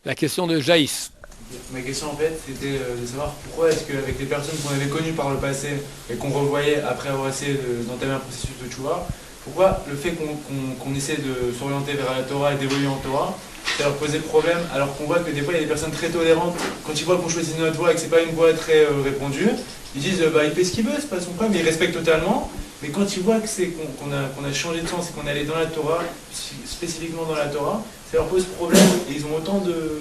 La question de Jaïs. Ma question en fait c'était de savoir pourquoi est-ce qu'avec les personnes qu'on avait connues par le passé et qu'on revoyait après avoir essayé d'entamer un processus de tchouva, pourquoi le fait qu'on essaie de s'orienter vers la Torah et d'évoluer en Torah, ça leur posait problème alors qu'on voit que des fois il y a des personnes très tolérantes, quand ils voient qu'on choisit notre voie et que c'est pas une voie très répandue, ils disent bah il fait ce qu'il veut, c'est pas son problème, ils respectent totalement, mais quand ils voient que c'est qu'on a changé de sens et qu'on est allé dans la Torah, spécifiquement dans la Torah, ça leur pose problème et ils ont autant de...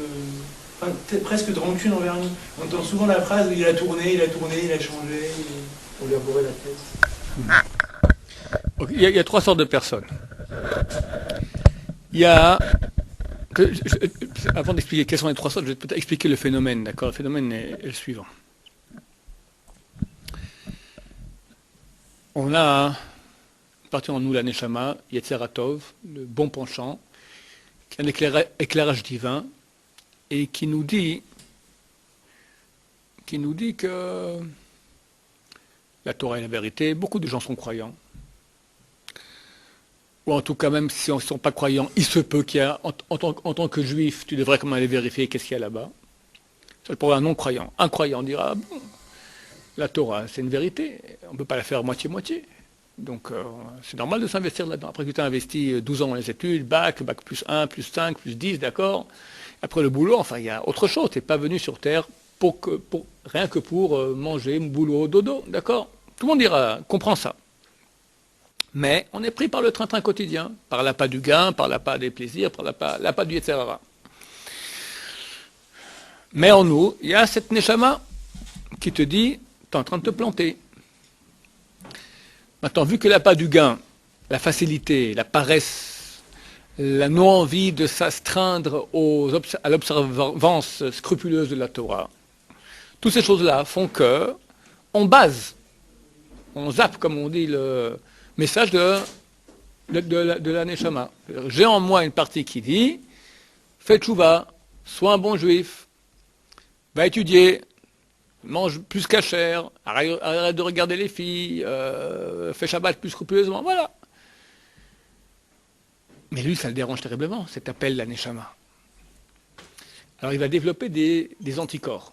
Enfin, presque de rancune envers nous. On entend souvent la phrase il a tourné, il a tourné, il a changé. On lui a bourré la tête. Il y a trois sortes de personnes. Il y a... avant d'expliquer quelles sont les trois sortes, je vais peut-être expliquer le phénomène. D'accord ? Le phénomène est le suivant. On a, partie en nous, la Neshama, Yetzeratov, le bon penchant, qui est un éclairage divin, et qui nous dit que la Torah est la vérité. Beaucoup de gens sont croyants. Ou en tout cas, même si on ne sont pas croyants, il se peut qu'il y a, en tant que juif, tu devrais quand même aller vérifier qu'est-ce qu'il y a là-bas. C'est pour un non-croyant. Un croyant dira, bon, la Torah, c'est une vérité, on ne peut pas la faire moitié-moitié. Donc c'est normal de s'investir là-dedans. Après que tu as investi 12 ans dans les études, bac plus 1, plus 5, plus 10, d'accord. Après le boulot, enfin, il y a autre chose. Tu n'es pas venu sur Terre rien que pour manger, boulot, dodo, d'accord. Tout le monde comprend ça. Mais on est pris par le train-train quotidien, par l'appât du gain, par l'appât des plaisirs, par l'appât du Yetzirah. Mais en nous, il y a cette Neshama qui te dit, tu es en train de te planter. Maintenant, vu que l'appât du gain, la facilité, la paresse, la non-envie de s'astreindre à l'observance scrupuleuse de la Torah, toutes ces choses-là font que on zappe, comme on dit, le message de la Neshama. J'ai en moi une partie qui dit, fais tchouva, sois un bon juif, va étudier, mange plus cachère, arrête de regarder les filles, fais Shabbat plus scrupuleusement, voilà. Mais lui, ça le dérange terriblement, cet appel la Neshama. Alors il va développer des anticorps.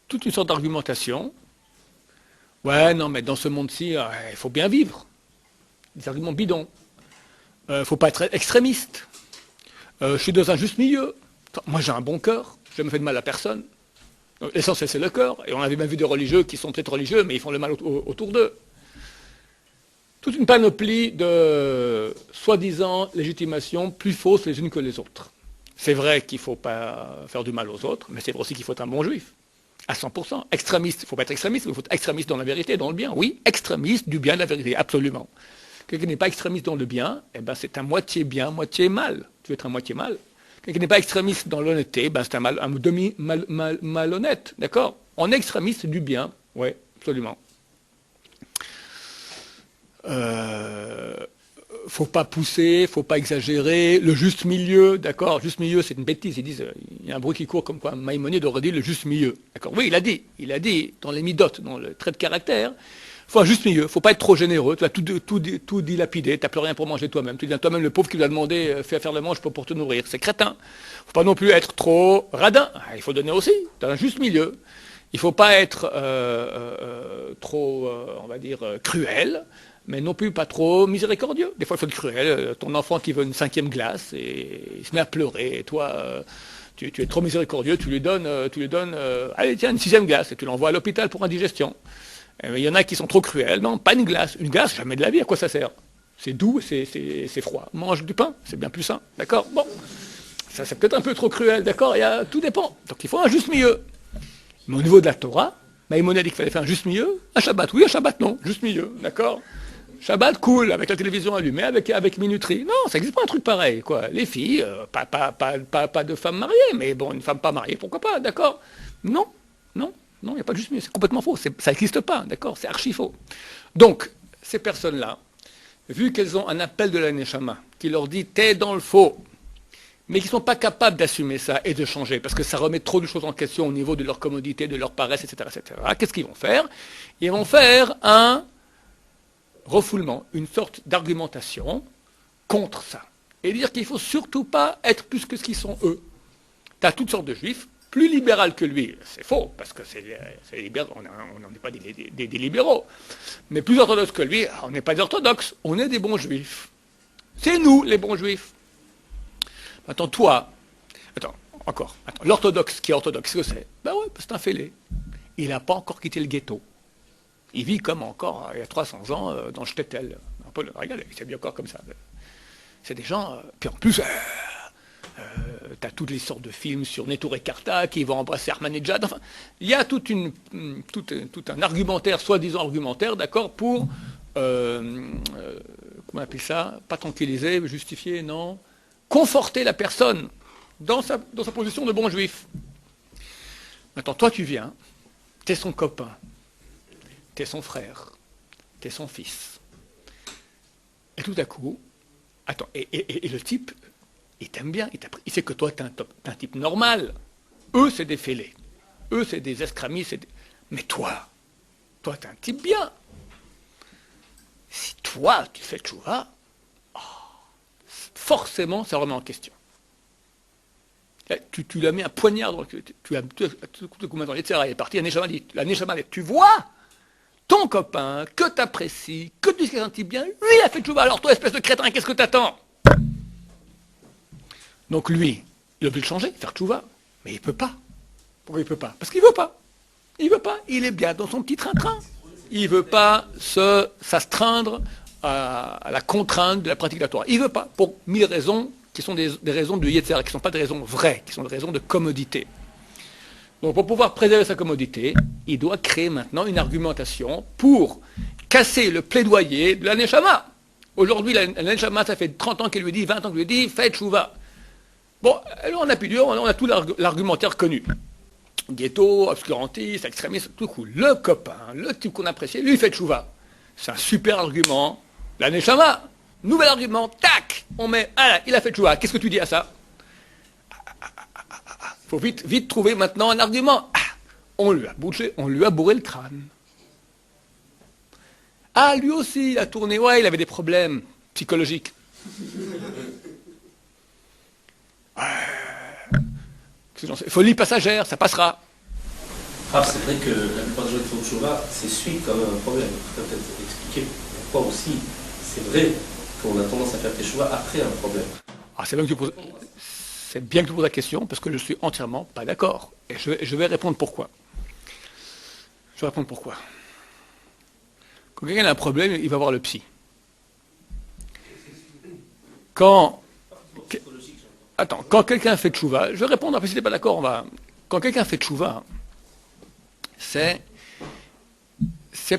Toute une sorte d'argumentation. Ouais, non, mais dans ce monde-ci, il faut bien vivre. Des arguments bidons. Il ne faut pas être extrémiste. Je suis dans un juste milieu. Moi, j'ai un bon cœur. Je ne me fais de mal à personne. L'essentiel, c'est le cœur. Et on avait même vu des religieux qui sont peut-être religieux, mais ils font le mal autour d'eux. Toute une panoplie de soi-disant légitimations plus fausses les unes que les autres. C'est vrai qu'il ne faut pas faire du mal aux autres, mais c'est vrai aussi qu'il faut être un bon juif. À 100%. Extrémiste, il ne faut pas être extrémiste, mais il faut être extrémiste dans la vérité, dans le bien. Oui, extrémiste du bien, de la vérité, absolument. Quelqu'un qui n'est pas extrémiste dans le bien, eh ben c'est un moitié bien, moitié mal. Tu veux être un moitié mal. Quelqu'un qui n'est pas extrémiste dans l'honnêteté, ben c'est un demi-malhonnête, d'accord. On est extrémiste du bien, oui, absolument. Faut pas pousser, faut pas exagérer, le juste milieu, d'accord, juste milieu c'est une bêtise, ils disent, il y a un bruit qui court comme quoi Maïmonide aurait dit le juste milieu, d'accord, oui il a dit dans les midotes, dans le trait de caractère, faut un juste milieu, faut pas être trop généreux, tu vas tout dilapider, t'as plus rien pour manger toi-même, tu deviens toi-même le pauvre qui lui a demandé, fais faire le manche pour te nourrir, c'est crétin, faut pas non plus être trop radin, il faut donner aussi, tu as un juste milieu, il faut pas être trop, on va dire, cruel, mais non plus pas trop miséricordieux. Des fois, il faut être cruel. Ton enfant qui veut une 5e glace et il se met à pleurer. Et toi, tu es trop miséricordieux, tu lui donnes, allez, tiens, une 6e glace et tu l'envoies à l'hôpital pour indigestion. Il y en a qui sont trop cruels. Non, pas une glace. Une glace, jamais de la vie. À quoi ça sert? C'est doux, c'est froid. Mange du pain, c'est bien plus sain. D'accord? Bon, ça c'est peut-être un peu trop cruel. D'accord? Tout dépend. Donc il faut un juste milieu. Mais au niveau de la Torah, Maïmonide a dit qu'il fallait faire un juste milieu. Un Shabbat, oui, un Shabbat, non. Juste milieu. D'accord? Shabbat, cool, avec la télévision allumée, avec minuterie. Non, ça n'existe pas un truc pareil, quoi. Les filles, pas de femmes mariées, mais bon, une femme pas mariée, pourquoi pas, d'accord? Non, il n'y a pas de juste milieu, c'est complètement faux, ça n'existe pas, d'accord? C'est archi faux. Donc, ces personnes-là, vu qu'elles ont un appel de la Neshama, qui leur dit, t'es dans le faux, mais qui ne sont pas capables d'assumer ça et de changer, parce que ça remet trop de choses en question au niveau de leur commodité, de leur paresse, etc., etc. Qu'est-ce qu'ils vont faire? Ils vont faire un refoulement, une sorte d'argumentation contre ça. et dire qu'il ne faut surtout pas être plus que ce qu'ils sont eux. Tu as toutes sortes de juifs, plus libéral que lui, c'est faux, parce que c'est libéral, on n'en est pas des libéraux, mais plus orthodoxes que lui, on n'est pas des orthodoxes, on est des bons juifs. C'est nous, les bons juifs. Attends, toi, l'orthodoxe qui est orthodoxe, qu'est-ce que c'est? Ben oui, c'est un fêlé. Il n'a pas encore quitté le ghetto. Il vit comme encore, il y a 300 ans, dans Stettel. Regarde, il vit encore comme ça. C'est des gens, puis en plus, tu as toutes les sortes de films sur Neturei Karta qui vont embrasser Ahmadinejad. Enfin, il y a tout un argumentaire, soi-disant argumentaire, d'accord, pour, comment on appelle ça, pas tranquilliser, justifier, non, conforter la personne dans sa position de bon juif. Maintenant, toi tu viens, t'es son copain, t'es son frère, t'es son fils. Et tout à coup, attends, et le type, il t'aime bien, il sait que toi, t'es un type normal. Eux, c'est des fêlés. Eux, c'est des escramis. Mais toi, t'es un type bien. Si toi, tu fais tchouva, forcément, ça remet en question. Tu l'as mis un poignard dans le cul. Tu as tout coup maintenant, etc. Il est parti, la Neshama dit, tu vois ton copain, que t'apprécies, que tu sais qu'il est un type bien, lui, il a fait tchouva. Alors toi, espèce de crétin, qu'est-ce que t'attends? Donc lui, il a obligé de changer, faire tchouva. Mais il ne peut pas. Pourquoi il ne peut pas? Parce qu'il ne veut pas. Il ne veut pas. Il est bien dans son petit train-train. Il ne veut pas s'astreindre à la contrainte de la pratique de la Torah. Il ne veut pas. Pour 1000 raisons qui sont des raisons de Yetzer, qui ne sont pas des raisons vraies, qui sont des raisons de commodité. Donc pour pouvoir préserver sa commodité, il doit créer maintenant une argumentation pour casser le plaidoyer de la Neshama. Aujourd'hui, la Neshama, ça fait 30 ans qu'elle lui dit, 20 ans qu'elle lui dit, fais tchouva. Bon, alors on a plus dur, on a tout l'argumentaire connu. Ghetto, obscurantiste, extrémiste, tout cool. Le copain, le type qu'on appréciait, lui, il fait tchouva. C'est un super argument. La Neshama, nouvel argument, tac, on met, il a fait tchouva. Qu'est-ce que tu dis à ça? Faut vite trouver maintenant un argument. On lui a bourré le crâne. Ah, lui aussi, il a tourné, ouais, il avait des problèmes psychologiques. Folie passagère, ça passera. Ah, c'est vrai que la plupart des gens qui font tchouva, c'est suite quand même un problème. Tu peux peut-être expliquer pourquoi aussi c'est vrai qu'on a tendance à faire tchouva après un problème. Ah, c'est bien que tu poses la question, parce que je suis entièrement pas d'accord. Et je vais répondre pourquoi. Je vais répondre pourquoi. Quand quelqu'un a un problème, il va voir le psy. Quand quelqu'un fait tchouva, je vais répondre, après si tu n'es pas d'accord, quand quelqu'un fait tchouva, c'est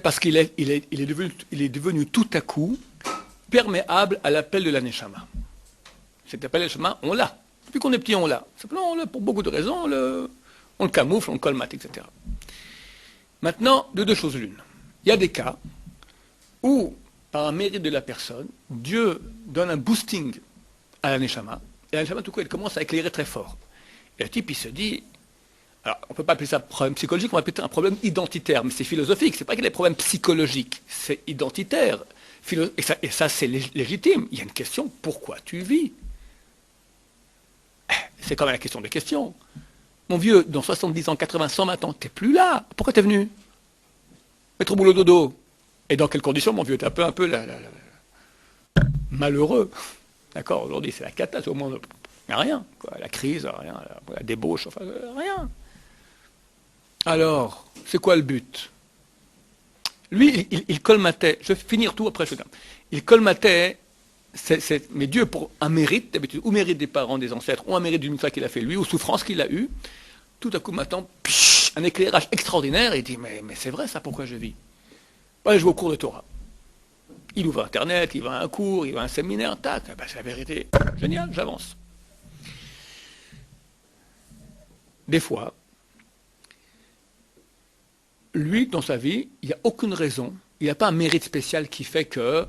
parce qu'il est devenu tout à coup perméable à l'appel de la Neshama. Cet appel de la Neshama, on l'a. Depuis qu'on est petit, on l'a. Simplement, on l'a pour beaucoup de raisons, on le camoufle, on le colmate, etc. Maintenant, de deux choses l'une. Il y a des cas où, par un mérite de la personne, Dieu donne un boosting à la Neshama, et la Neshama, tout coup, elle commence à éclairer très fort. Et le type, il se dit, alors, on ne peut pas appeler ça un problème psychologique, on va appeler ça un problème identitaire, mais c'est philosophique, c'est pas qu'il y a des problèmes psychologiques, c'est identitaire. Et ça, c'est légitime. Il y a une question, pourquoi tu vis? C'est quand même la question des questions. Mon vieux, dans 70 ans, 80, 120 ans, t'es plus là. Pourquoi t'es venu? Mettre au boulot dodo. Et dans quelles conditions, mon vieux? T'es un peu malheureux. D'accord, aujourd'hui, c'est la catastrophe. Au moins, il n'y a rien. Quoi. La crise, rien. La débauche, enfin, rien. Alors, c'est quoi le but? Lui, il colmatait. Je vais finir tout après. Il colmatait. Mais Dieu, pour un mérite, d'habitude, ou mérite des parents, des ancêtres, ou un mérite d'une fois qu'il a fait lui, ou souffrance qu'il a eue, tout à coup maintenant, un éclairage extraordinaire, et il dit, mais c'est vrai ça, pourquoi je vis? Ouais, je vais au cours de Torah. Il ouvre Internet, il va à un cours, il va à un séminaire, tac, c'est la vérité. Génial, j'avance. Des fois, lui, dans sa vie, il n'y a aucune raison, il n'y a pas un mérite spécial qui fait que,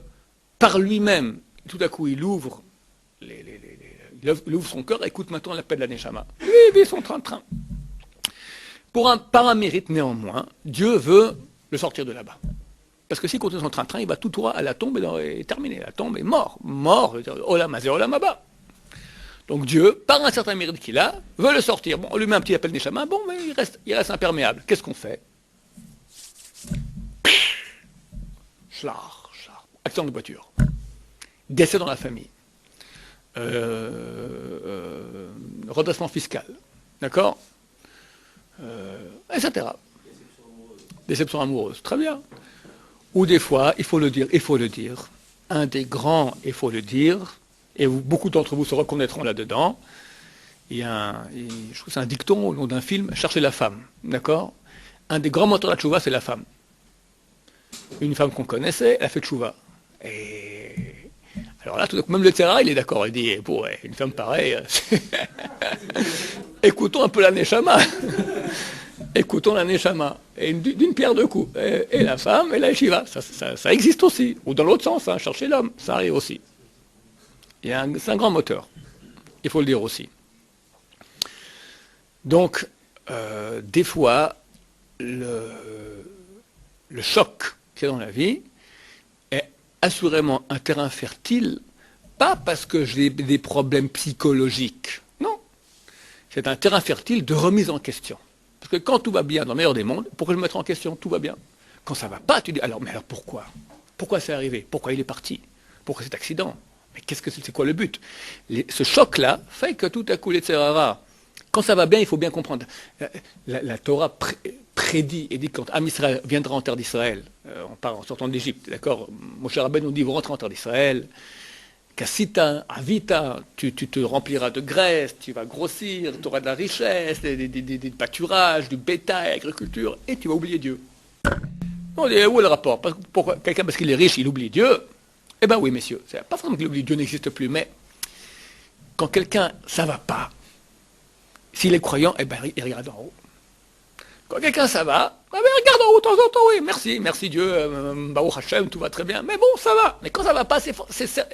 par lui-même, tout à coup, il ouvre son cœur, écoute maintenant l'appel de la Neshama. Il vit son train-train. Par un mérite, néanmoins, Dieu veut le sortir de là-bas. Parce que s'il continue son train-train, il va tout droit à la tombe et terminé. La tombe est mort. Mort, olam hazé, olam haba. Donc Dieu, par un certain mérite qu'il a, veut le sortir. Bon, on lui met un petit appel Neshama, bon, mais il reste imperméable. Qu'est-ce qu'on fait? Schlar, accident de voiture. Décès dans la famille. Redressement fiscal. D'accord, etc. Déception amoureuse. Très bien. Ou des fois, il faut le dire, un des grands, il faut le dire, et beaucoup d'entre vous se reconnaîtront là-dedans, je trouve que c'est un dicton au nom d'un film, Chercher la femme, d'accord? Un des grands moteurs de la tchouva, c'est la femme. Une femme qu'on connaissait, elle a fait tchouva. Et alors là, tout même le Tzera, il est d'accord, il dit, pour une femme pareille, écoutons un peu la Neshama. Écoutons la Neshama, et d'une pierre deux coups. Et la femme et la yeshiva, ça existe aussi. Ou dans l'autre sens, hein, chercher l'homme, ça arrive aussi. C'est un grand moteur, il faut le dire aussi. Donc, des fois, le choc qu'il y a dans la vie est assurément un terrain fertile, pas parce que j'ai des problèmes psychologiques, non. C'est un terrain fertile de remise en question. Parce que quand tout va bien, dans le meilleur des mondes, pourquoi je me mettrai en question? Tout va bien. Quand ça ne va pas, tu dis, alors pourquoi? Pourquoi c'est arrivé? Pourquoi il est parti? Pourquoi cet accident? Mais c'est quoi le but? Ce choc-là fait que tout à coup, les Tzerara, quand ça va bien, il faut bien comprendre. La Torah prédit et dit que quand Am Israël viendra en terre d'Israël, on part en sortant d'Égypte, d'accord? Moshe Rabbeinu nous dit, vous rentrez en terre d'Israël, Kassita, Avita, tu te rempliras de graisse, tu vas grossir, tu auras de la richesse, des pâturages, du bétail, agriculture, et tu vas oublier Dieu. On dit, où est le rapport? Pourquoi quelqu'un, parce qu'il est riche, il oublie Dieu? Eh bien oui, messieurs, c'est pas forcément qu'il oublie Dieu n'existe plus, mais quand quelqu'un, ça va pas, s'il est croyant, eh bien il regarde en haut. Quand quelqu'un ça va, eh bien, regarde en haut de temps en temps, oui, merci Dieu, Baruch Hashem, tout va très bien, mais bon, ça va. Mais quand ça va pas,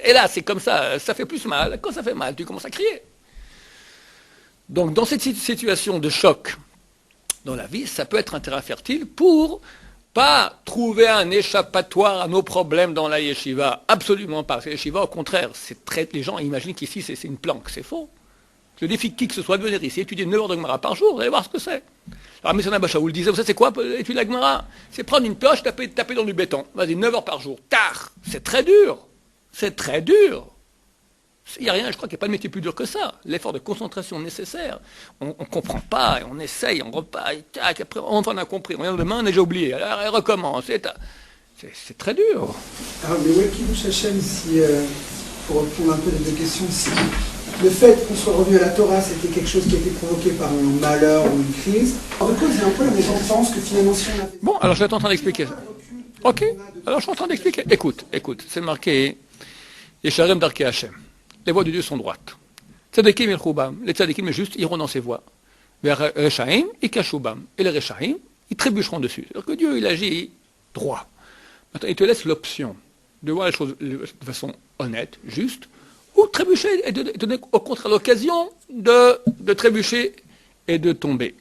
et là, c'est comme ça fait plus mal. Quand ça fait mal, tu commences à crier. Donc, dans cette situation de choc dans la vie, ça peut être un terrain fertile pour pas trouver un échappatoire à nos problèmes dans la yeshiva. Absolument pas. La yeshiva, au contraire, les gens imaginent qu'ici, c'est une planque. C'est faux. Je défie qui que ce soit de venir ici, étudier 9 heures de Gemara par jour, vous allez voir ce que c'est. Alors, Messana Bachaoul disait, vous savez, c'est quoi étudier la Gemara? C'est prendre une pioche, taper dans du béton. Vas-y, 9 heures par jour. Tard. C'est très dur. C'est très dur. Il n'y a rien, je crois qu'il n'y a pas de métier plus dur que ça. L'effort de concentration nécessaire. On ne comprend pas, et on essaye, on repart, et tac, après, on a compris. On vient demain, on a déjà oublié. Alors, elle recommence. C'est très dur. Alors, mais ouais, Kiddush Hashem, pour répondre un peu les deux questions, si le fait qu'on soit revenu à la Torah, c'était quelque chose qui a été provoqué par un malheur ou une crise. En cause, il y a un peu la même pense que finalement, si on avait... Bon, alors je vais être en train d'expliquer ça. Ok, alors je suis en train d'expliquer. Écoute, c'est marqué Yesharem Darkei Hashem. Les voies de Dieu sont droites. Tzadikim Yelchubam. Les tzadikim, les justes, iront dans ces voies. Vers Rechaim, Ikashubam. Et les Rechaim, ils trébucheront dessus. C'est-à-dire que Dieu, il agit droit. Maintenant, il te laisse l'option de voir les choses de façon honnête, juste, ou trébucher et de donner au contraire l'occasion de trébucher et de tomber.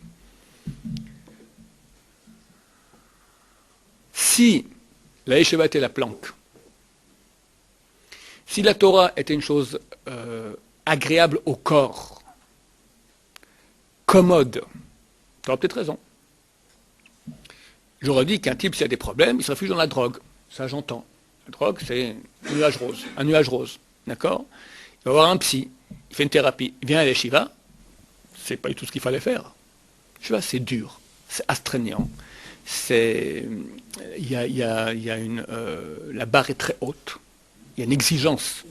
Si la Yeshiva était la planque, si la Torah était une chose agréable au corps, commode, tu auras peut-être raison. J'aurais dit qu'un type, s'il a des problèmes, il se réfugie dans la drogue. Ça, j'entends. La drogue, c'est un nuage rose. D'accord? Il va voir un psy, il fait une thérapie, il vient à l'Yeshiva, c'est pas du tout ce qu'il fallait faire. Yeshiva, c'est dur, c'est astreignant, la barre est très haute, il y a une exigence.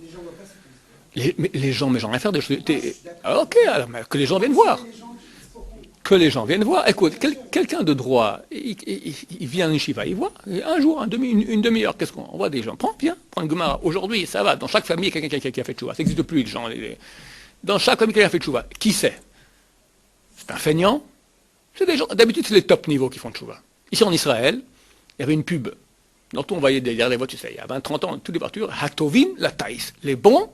Les gens, mais j'en ai rien à faire des choses. Ok, alors, que les gens viennent voir. Que les gens viennent voir. Écoute, quelqu'un de droit, il vient à Yeshiva, il voit, un jour, une demi-heure, qu'est-ce qu'on voit des gens? Viens, prends une Gemara. Aujourd'hui, ça va, dans chaque famille, il y a quelqu'un qui a fait tchouva. Ça n'existe plus, les gens. Dans chaque famille, quelqu'un a fait tchouva. Qui c'est? C'est un feignant? C'est des gens, d'habitude, c'est les top niveaux qui font tchouva. Ici, en Israël, il y avait une pub. Dans tout, on voyait derrière les voitures, il y a 20-30 ans, toutes les voitures, Hatovin, la Thaïs. Les bons,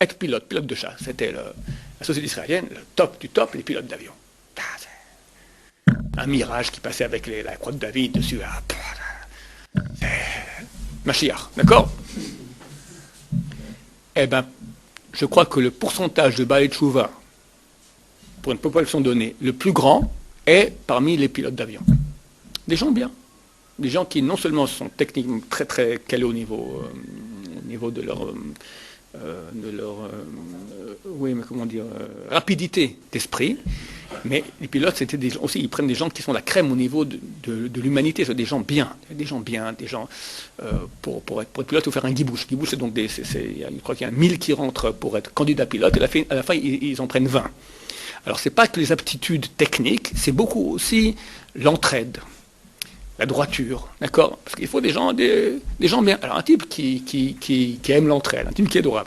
être pilote de chat. C'était la société israélienne, le top du top, les pilotes d'avion. Un mirage qui passait avec la croix de David dessus. Mashiach, d'accord? Eh bien, je crois que le pourcentage de Baalei Teshuvah pour une population donnée, le plus grand, est parmi les pilotes d'avion. Des gens bien. Des gens qui non seulement sont techniquement très très calés au niveau de leur, oui, mais comment dire, rapidité d'esprit, mais les pilotes, c'était aussi, ils prennent des gens qui sont la crème au niveau de l'humanité, c'est des gens bien, des gens, pour être pilote, il faut faire un guibouche. Guibouche, c'est donc je crois qu'il y a 1000 qui rentrent pour être candidat pilote, et à la fin, ils en prennent 20. Alors, c'est pas que les aptitudes techniques, c'est beaucoup aussi l'entraide, la droiture, d'accord? Parce qu'il faut des gens bien. Alors, un type qui aime l'entraide, un type qui est droit,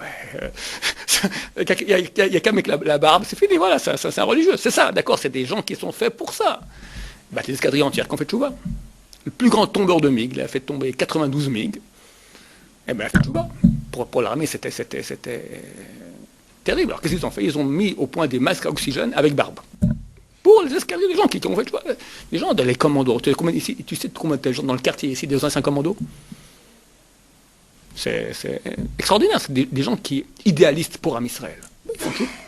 il y a qu'à mettre la barbe, c'est fini, voilà, ça, c'est un religieux, c'est ça, d'accord? C'est des gens qui sont faits pour ça. Les escadrilles entières qui ont fait Teshuvah. Le plus grand tombeur de MiG, il a fait tomber 92 MiG, il a fait Teshuvah. Pour l'armée, c'était terrible. Alors, qu'est-ce qu'ils ont fait? Ils ont mis au point des masques à oxygène avec barbe. Pour les escaliers, des gens qui ont fait, des gens dans les commandos. Tu sais combien de gens dans le quartier ici, des anciens commandos? C'est extraordinaire. C'est des gens qui idéalistes pour Am Israël.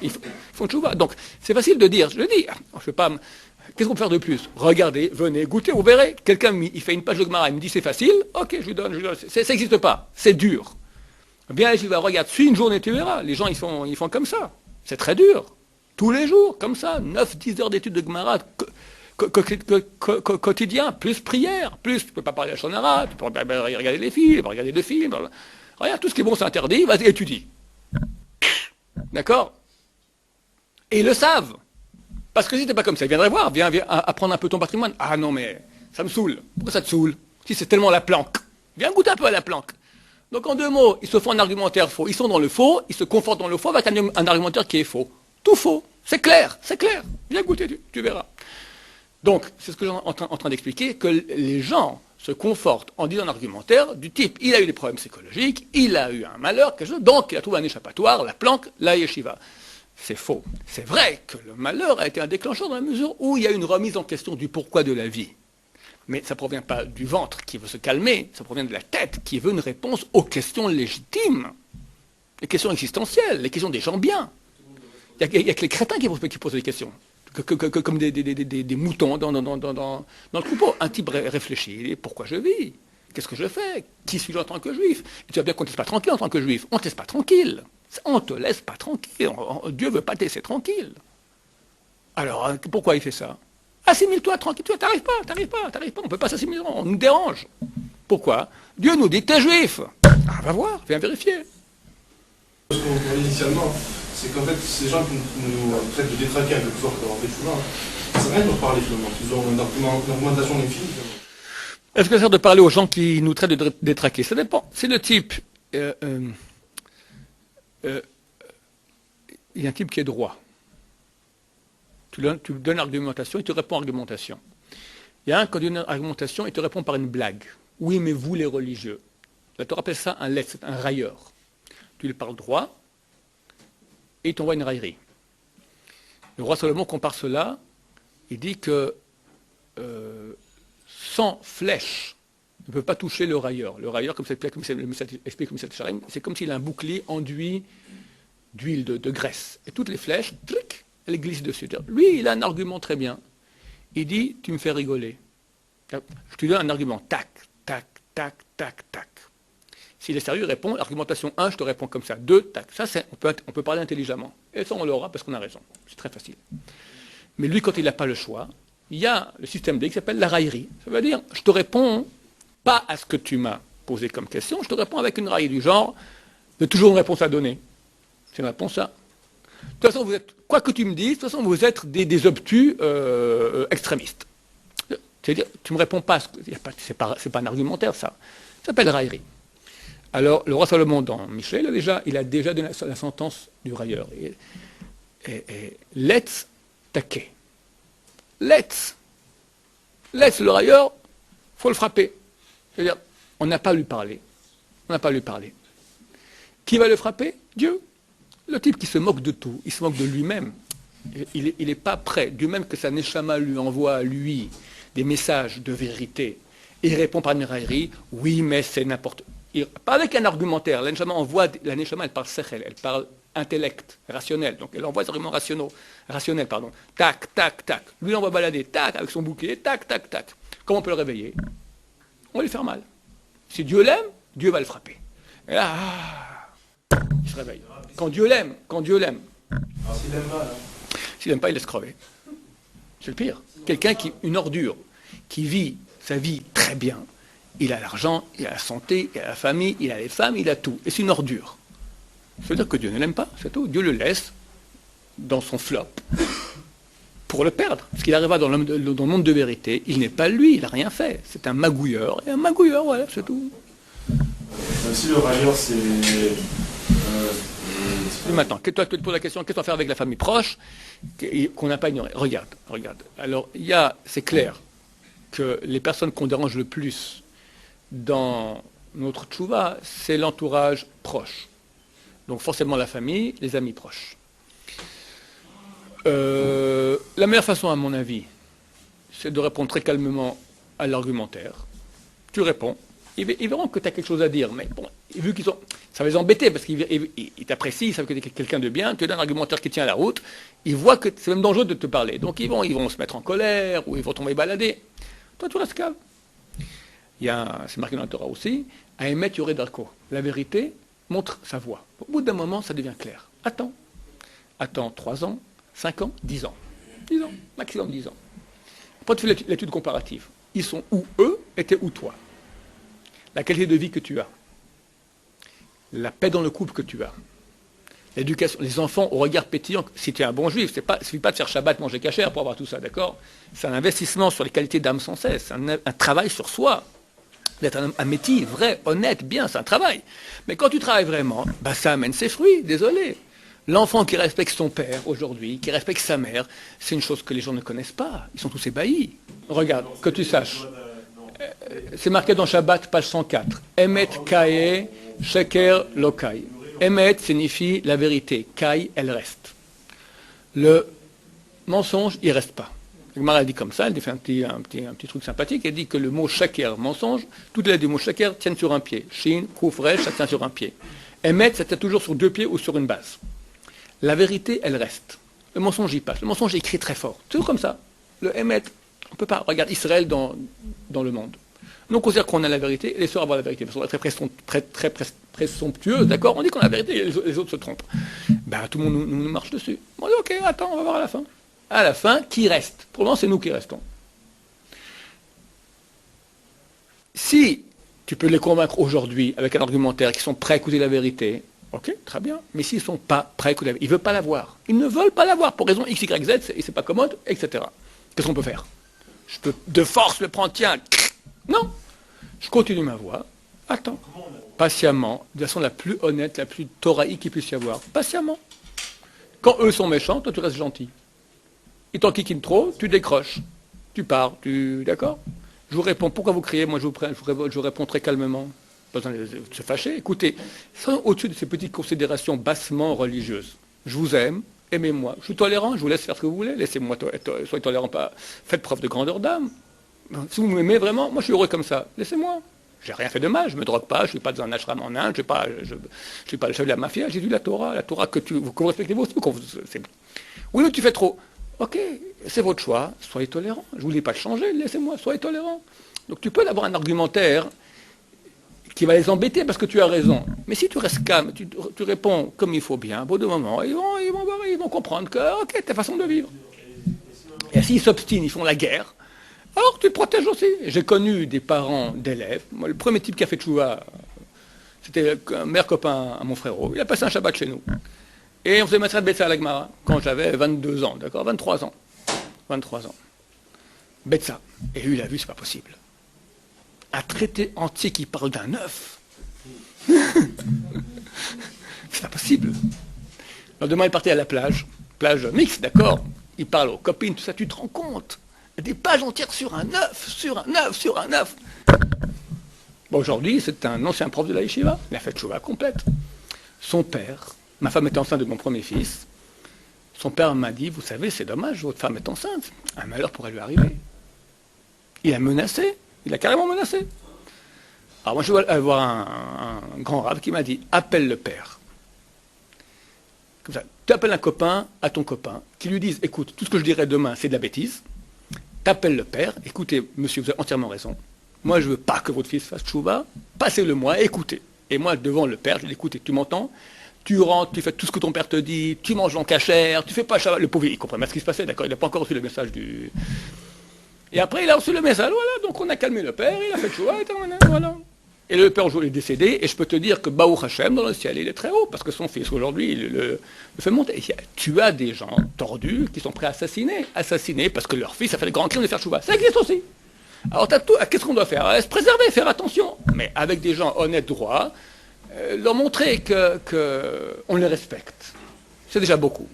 Ils font Teshuvah. Donc, c'est facile de dire, je le dis, je vais pas. Qu'est-ce qu'on peut faire de plus? Regardez, venez, goûtez, vous verrez. Quelqu'un, il fait une page de Gemara, il me dit c'est facile, ok, je lui donne. Ça n'existe pas, c'est dur. Bien, je vais regarde, suis une journée, tu verras. Les gens, ils font comme ça. C'est très dur. Tous les jours, comme ça, 9-10 heures d'études de Gemara quotidien, plus prière, plus, tu ne peux pas parler à Shonara, tu peux regarder les films, regarder des films. Regarde, tout ce qui est bon, c'est interdit, vas-y, étudie. D'accord? Et ils le savent. Parce que si t'es pas comme ça, viendrait voir, viens apprendre un peu ton patrimoine. Ah non, mais ça me saoule. Pourquoi ça te saoule? Si c'est tellement la planque. Viens goûter un peu à la planque. Donc en deux mots, ils se font un argumentaire faux. Ils sont dans le faux, ils se confortent dans le faux avec un argumentaire qui est faux. Tout faux. C'est clair, c'est clair. Viens goûter, tu verras. Donc, c'est ce que je suis en train d'expliquer, que les gens se confortent en disant un argumentaire du type, il a eu des problèmes psychologiques, il a eu un malheur, quelque chose, donc il a trouvé un échappatoire, la planque, la yeshiva. C'est faux. C'est vrai que le malheur a été un déclencheur dans la mesure où il y a une remise en question du pourquoi de la vie. Mais ça ne provient pas du ventre qui veut se calmer, ça provient de la tête qui veut une réponse aux questions légitimes, les questions existentielles, les questions des gens bien. Il n'y a que les crétins qui posent des questions, comme des moutons dans le troupeau. Un type réfléchit, pourquoi je vis? Qu'est-ce que je fais? Qui suis-je en tant que juif? Et tu vas bien qu'on ne te laisse pas tranquille en tant que juif. On ne te laisse pas tranquille. On ne te laisse pas tranquille. Dieu ne veut pas te laisser tranquille. Alors, pourquoi il fait ça? Assimile-toi tranquille. Tu n'arrives pas. On ne peut pas s'assimiler. On nous dérange. Pourquoi? Dieu nous dit, t'es juif. Ah, va voir, viens vérifier. Ce qu'on voulait initialement, c'est qu'en fait, ces gens qui nous traitent de détraquer un peu plus fort que d'avoir fait Teshuvah, ça sert à rien de leur parler finalement. Ils ont une argumentation infinie. Est-ce que ça sert de parler aux gens qui nous traitent de détraquer? Ça dépend. Si le type... il y a un type qui est droit. Tu lui donnes argumentation, il te répond argumentation. Il y a un qui donne argumentation, il te répond par une blague. Oui, mais vous les religieux. La Torah appelle ça un lettre, c'est un railleur. Tu lui parles droit et il t'envoie une raillerie. Le roi Salomon compare cela, il dit que sans flèche, ne peut pas toucher le railleur. Le railleur, comme explique comme c'est comme s'il a un bouclier enduit d'huile, de graisse. Et toutes les flèches, tric, elles glissent dessus. Lui, il a un argument très bien. Il dit, tu me fais rigoler. Je te donne un argument, tac, tac, tac, tac, tac. S'il est sérieux, il répond, argumentation 1, je te réponds comme ça. 2, tac. Ça, on peut parler intelligemment. Et ça, on l'aura parce qu'on a raison. C'est très facile. Mais lui, quand il n'a pas le choix, il y a le système D qui s'appelle la raillerie. Ça veut dire, je te réponds pas à ce que tu m'as posé comme question, je te réponds avec une raillerie du genre, de toujours une réponse à donner. C'est une réponse à... De toute façon, vous êtes, quoi que tu me dises, de toute façon, vous êtes des obtus extrémistes. C'est-à-dire, tu ne me réponds pas, c'est pas un argumentaire, ça. Ça s'appelle raillerie. Alors, le roi Salomon, dans Michel, il a déjà donné la sentence du railleur. Let's taquer. Let's le railleur, il faut le frapper. C'est-à-dire, on n'a pas à lui parler. Qui va le frapper? Dieu. Le type qui se moque de tout, il se moque de lui-même. Il n'est pas prêt, du même que sa Neshama lui envoie à lui des messages de vérité. Et il répond par une raillerie, oui, mais c'est n'importe... Pas avec un argumentaire. La Neshama, elle parle sechel, elle parle intellect, rationnel. Donc elle envoie des arguments rationnels. Tac, tac, tac. Lui, il envoie balader, tac, avec son bouquet, tac, tac, tac. Comment on peut le réveiller? On va lui faire mal. Si Dieu l'aime, Dieu va le frapper. Et là, il se réveille. Quand Dieu l'aime. Alors s'il l'aime pas, là. S'il n'aime pas, il laisse crever. C'est le pire. Quelqu'un une ordure, qui vit sa vie très bien, il a l'argent, il a la santé, il a la famille, il a les femmes, il a tout. Et c'est une ordure. Ça veut dire que Dieu ne l'aime pas, c'est tout. Dieu le laisse dans son flop pour le perdre. Parce qu'il arrivera dans le monde de vérité, il n'est pas lui, il n'a rien fait. C'est un magouilleur, et un magouilleur, voilà, c'est tout. Si le railleur, c'est... Maintenant, toi, tu te poses la question, qu'est-ce qu'on va faire avec la famille proche qu'on n'a pas ignorée? Regarde. Alors, c'est clair que les personnes qu'on dérange le plus dans notre tchouva, c'est l'entourage proche. Donc forcément la famille, les amis proches. La meilleure façon, à mon avis, c'est de répondre très calmement à l'argumentaire. Tu réponds. Ils verront que tu as quelque chose à dire, mais bon, vu qu'ils sont, ça va les embêter parce qu'ils t'apprécient, ils savent que tu es quelqu'un de bien, tu donnes un argumentaire qui tient la route, ils voient que c'est même dangereux de te parler, donc ils vont se mettre en colère ou ils vont tomber balader. Toi, tu restes calme. C'est marqué dans la Torah aussi, à émettre Yoreh Darko. La vérité montre sa voix. Au bout d'un moment, ça devient clair. Attends 3 ans, 5 ans, 10 ans. 10 ans, maximum 10 ans. Après, tu fais l'étude comparative. Ils sont où eux et t'es où toi? La qualité de vie que tu as, la paix dans le couple que tu as, l'éducation, les enfants au regard pétillant, si tu es un bon juif, il ne suffit pas de faire Shabbat, manger cachère pour avoir tout ça, d'accord? C'est un investissement sur les qualités d'âme sans cesse, un travail sur soi, d'être un métier vrai, honnête, bien, c'est un travail. Mais quand tu travailles vraiment, ça amène ses fruits, désolé. L'enfant qui respecte son père aujourd'hui, qui respecte sa mère, c'est une chose que les gens ne connaissent pas, ils sont tous ébahis. Regarde, que tu saches. C'est marqué dans Shabbat, page 104. Emet kae sheker lokai. Emet signifie la vérité. Kai, elle reste. Le mensonge, il ne reste pas. La Gemara dit comme ça, elle fait un petit truc sympathique. Elle dit que le mot sheker, mensonge, toutes les lettres du mot sheker tiennent sur un pied. Shin, kuf, resh, ça tient sur un pied. Emet, ça tient toujours sur 2 pieds ou sur une base. La vérité, elle reste. Le mensonge, il passe. Le mensonge, il crie très fort. Toujours comme ça. Le Emet, on ne peut pas. Regarde Israël dans le monde. Nous, on considère qu'on a la vérité, et les sœurs avoir la vérité. Parce qu'on est très présomptueux, d'accord? On dit qu'on a la vérité, et les autres se trompent. Tout le monde nous marche dessus. On dit, ok, attends, on va voir à la fin. À la fin, qui reste? Pour le moment, c'est nous qui restons. Si tu peux les convaincre aujourd'hui, avec un argumentaire, qu'ils sont prêts à écouter la vérité, ok, très bien. Mais s'ils ne sont pas prêts à écouter la vérité, ils ne veulent pas la voir. Ils ne veulent pas la voir pour raison X, Y, Z, et c'est pas commode, etc. Qu'est-ce qu'on peut faire? Je peux de force le prendre, tiens. Non. Je continue ma voie. Attends. Patiemment, de façon la plus honnête, la plus thoraïque qu'il puisse y avoir. Patiemment. Quand eux sont méchants, toi tu restes gentil. Ils t'enquiquinent trop, tu décroches. Tu pars, d'accord? Je vous réponds, pourquoi vous criez? Moi je vous réponds très calmement. Pas besoin de se fâcher. Écoutez, au-dessus de ces petites considérations bassement religieuses, je vous aime, aimez-moi. Je suis tolérant, je vous laisse faire ce que vous voulez. Laissez-moi, soyez tolérant, pas. Faites preuve de grandeur d'âme. Si vous m'aimez vraiment, moi je suis heureux comme ça. Laissez-moi. J'ai rien fait de mal, je ne me drogue pas, je ne suis pas dans un ashram en Inde, je suis pas le chef de la mafia, j'ai vu la Torah que vous respectez vous aussi. Oui, mais tu fais trop. Ok, c'est votre choix, soyez tolérant. Je ne vous dis pas de changer, laissez-moi, soyez tolérant. Donc tu peux avoir un argumentaire qui va les embêter parce que tu as raison. Mais si tu restes calme, tu réponds comme il faut bien, au bout d'un moment, ils vont comprendre que, ok, c'est ta façon de vivre. Et s'ils s'obstinent, ils font la guerre, alors tu te protèges aussi. J'ai connu des parents d'élèves. Moi, le premier type qui a fait tchouva, c'était un meilleur copain à mon frérot. Il a passé un Shabbat chez nous. Et on faisait Maseret Betsa à la Gemara quand j'avais 22 ans, d'accord, 23 ans. 23 ans. Betsa. Et lui, il a vu, c'est pas possible. Un traité entier qui parle d'un œuf. C'est pas possible. Le lendemain, il partait à la plage mixte, d'accord. Il parle aux copines, tout ça, tu te rends compte. Des pages entières sur un œuf. Bon, aujourd'hui, c'est un ancien prof de la yeshiva. Il a fait tchouva complète. Son père, ma femme était enceinte de mon premier fils. Son père m'a dit, vous savez, c'est dommage, votre femme est enceinte. Un malheur pourrait lui arriver. Il a menacé. Il a carrément menacé. Alors moi, je vais aller voir un grand rave qui m'a dit, appelle le père. Comme ça, tu appelles un copain à ton copain, qui lui dise, écoute, tout ce que je dirai demain, c'est de la bêtise. Tu appelles le père, écoutez, monsieur, vous avez entièrement raison. Moi, je ne veux pas que votre fils fasse tchouva, passez-le moi, écoutez. Et moi, devant le père, je dis, écoutez, tu m'entends? Tu rentres, tu fais tout ce que ton père te dit, tu manges en cachère, tu fais pas Shabbat. Le pauvre, il comprend pas ce qui se passait, d'accord? Il n'a pas encore reçu le message du... Et après, il a reçu le message, voilà, donc on a calmé le père, il a fait tchouva, et voilà. Et le père aujourd'hui est décédé, et je peux te dire que Baruch Hashem, dans le ciel, il est très haut, parce que son fils, aujourd'hui, il le fait monter. Tu as des gens tordus qui sont prêts à assassiner, parce que leur fils a fait le grand crime de faire tchouva. Ça existe aussi. Alors, qu'est-ce qu'on doit faire? Se préserver, faire attention. Mais avec des gens honnêtes, droits, leur montrer qu'on les respecte. C'est déjà beaucoup.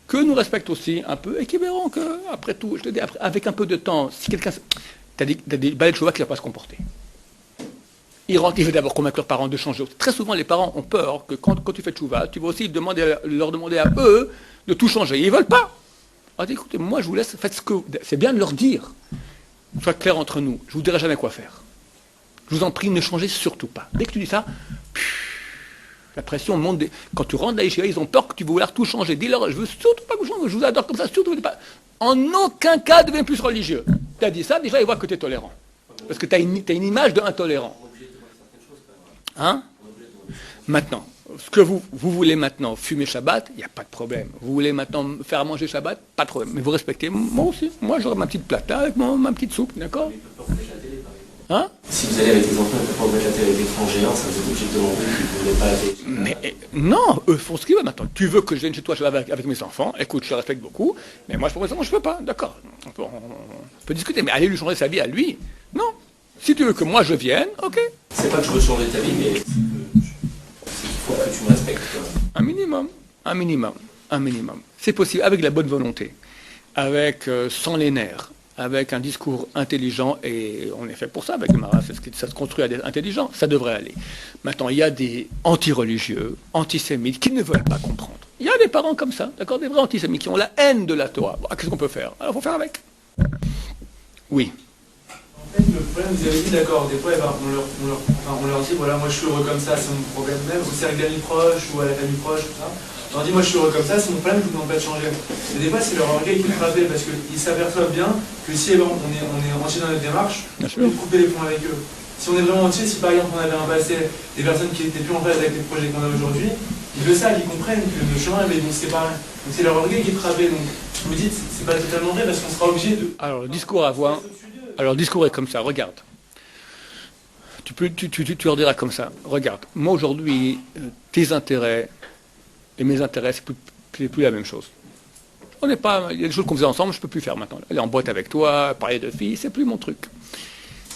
Que nous respectent aussi un peu, et qui verront qu'après tout, je te dis, avec un peu de temps, si quelqu'un... Tu as des balais de tchouva qui ne vont pas se comporter. Ils rentrent, ils veulent d'abord convaincre leurs parents de changer. Très souvent, les parents ont peur que quand tu fais tchouva, tu vas aussi leur demander à eux de tout changer. Ils ne veulent pas. Alors, écoutez, moi, je vous laisse, faites ce que... C'est bien de leur dire. Sois clair entre nous. Je ne vous dirai jamais quoi faire. Je vous en prie, ne changez surtout pas. Dès que tu dis ça, la pression monte. Quand tu rentres dans la yeshiva, ils ont peur que tu veux vouloir tout changer. Dis-leur, je ne veux surtout pas que vous changez, je vous adore comme ça, surtout pas. En aucun cas, deviens plus religieux. Tu as dit ça, déjà, ils voient que tu es tolérant. Parce que tu as une image d'intolérant. Hein? Maintenant, ce que vous voulez maintenant fumer Shabbat, il n'y a pas de problème. Vous voulez maintenant faire manger Shabbat, pas de problème. Mais vous respectez, moi aussi. Moi, j'aurai ma petite plata avec ma petite soupe, d'accord? Hein? Si vous allez avec les enfants, ils ne peuvent pas mettre la télé avec l'écran géant, ça vous est obligé de demander qu'ils ne voulaient pas la télé. Mais non, eux font ce qu'ils veulent maintenant. Tu veux que je vienne chez toi avec mes enfants, écoute, je te respecte beaucoup, mais moi, pour l'instant, je ne peux pas, d'accord. On peut discuter, mais aller lui changer sa vie à lui, non. Si tu veux que moi je vienne, ok. C'est pas que je veux changer ta vie, mais c'est qu'il faut que tu me respectes. Un minimum. C'est possible avec la bonne volonté, avec sans les nerfs, avec un discours intelligent, et on est fait pour ça avec le Mara, ça se construit à des intelligents, ça devrait aller. Maintenant, il y a des anti-religieux, antisémites, qui ne veulent pas comprendre. Il y a des parents comme ça, d'accord, des vrais antisémites qui ont la haine de la Torah. Bon, qu'est-ce qu'on peut faire? Alors, il faut faire avec. Oui. Le problème, vous avez dit, d'accord, des fois, on leur dit, voilà, moi je suis heureux comme ça, c'est mon problème, même au cercle d'amis proches ou à la famille proche, tout ça. On leur dit, moi je suis heureux comme ça, c'est mon problème, je vous demande pas de changer. Mais des fois, c'est leur orgueil qui est frappé, parce qu'ils s'aperçoivent bien que si on est entier dans notre démarche, on peut couper les ponts avec eux. Si on est vraiment entier, si par exemple on avait un passé des personnes qui étaient plus en phase avec les projets qu'on a aujourd'hui, ils le savent, ils comprennent que le chemin est donc séparé. Donc c'est leur orgueil qui est frappé. Donc vous dites, c'est pas totalement vrai, parce qu'on sera obligé de. Alors, le discours à voir. Alors, le discours est comme ça, regarde. Tu leur diras comme ça, regarde, moi aujourd'hui, tes intérêts et mes intérêts, c'est plus la même chose. Il y a des choses qu'on faisait ensemble, je ne peux plus faire maintenant. Aller en boîte avec toi, parler de filles, c'est plus mon truc.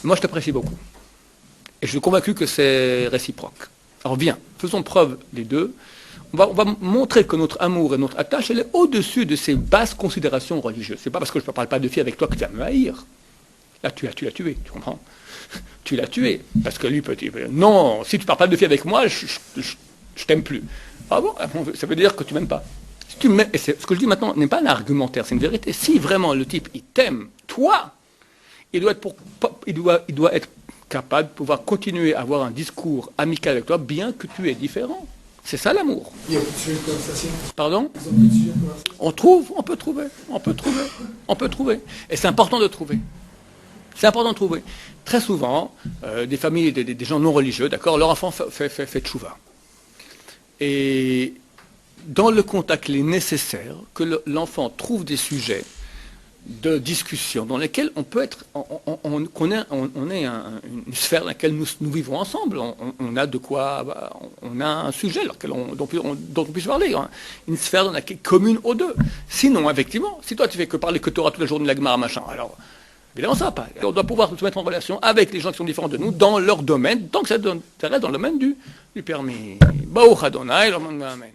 Moi, je t'apprécie beaucoup. Et je suis convaincu que c'est réciproque. Alors viens, faisons preuve les deux. On va montrer que notre amour et notre attache, elle est au-dessus de ces basses considérations religieuses. C'est pas parce que je ne parle pas de filles avec toi que tu vas me haïr. Là, tu l'as tué, tu comprends? Tu l'as tué. Parce que lui peut dire, non, si tu ne parles pas de filles avec moi, je t'aime plus. Ah bon? Ça veut dire que tu m'aimes pas. Si tu m'aimes, et ce que je dis maintenant n'est pas un argumentaire, c'est une vérité. Si vraiment le type, il t'aime, toi, il doit être capable de pouvoir continuer à avoir un discours amical avec toi, bien que tu es différent. C'est ça l'amour. Il y a plus de sujets de conversation. Pardon? Ils ont plus de sujets de conversation. On peut trouver. Et c'est important de trouver. C'est important de trouver. Très souvent, des familles, des gens non religieux, d'accord, leur enfant fait tchouva. Et dans le contact, il est nécessaire que l'enfant trouve des sujets de discussion dans lesquels on peut être, on est une sphère dans laquelle nous vivons ensemble. On a de quoi, on a un sujet dont on puisse parler, hein. Une sphère dans laquelle commune aux deux. Sinon, effectivement, si toi tu fais que parler que Torah toute la journée de la Gemara, machin, alors évidemment ça va pas. On doit pouvoir se mettre en relation avec les gens qui sont différents de nous dans leur domaine, tant que ça reste dans le domaine du permis. Baruch Adonai, Amen.